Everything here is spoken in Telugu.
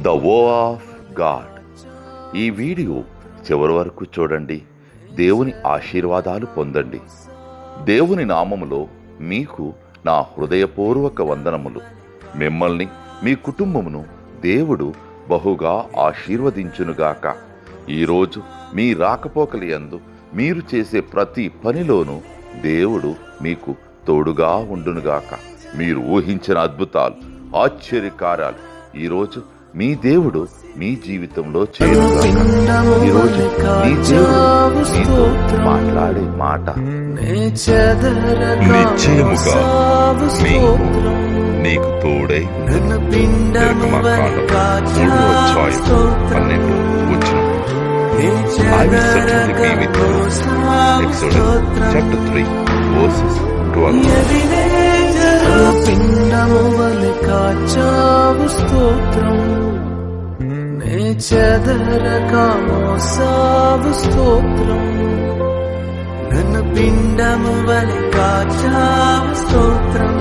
ద వో ఆఫ్ గాడ్. ఈ వీడియో చివరి వరకు చూడండి. దేవుని ఆశీర్వాదాలు పొందండి. దేవుని నామములో మీకు నా హృదయపూర్వక వందనములు. మిమ్మల్ని మీ కుటుంబమును దేవుడు బహుగా ఆశీర్వదించునుగాక. ఈరోజు మీ రాకపోకలి యందు మీరు చేసే ప్రతి పనిలోనూ దేవుడు మీకు తోడుగా ఉండునుగాక. మీరు ఊహించిన అద్భుతాలు, ఆశ్చర్యకార్యాలు ఈరోజు మీ దేవుడు మీ జీవితంలో చేయునుగాక. ఈరోజు మీ దేవుడు మీతో మాట్లాడే మాట నిశ్చయముగా నీకు తోడై నిర్గమకాండం 3:12 I will certainly be with you. Exodus chapter 3 verses 12. పిండము వలె కాచావు స్తోత్రం, నే చెదరక మోసావు స్తోత్రం. నన్ను పిండము వలె కాచావు స్తోత్రం.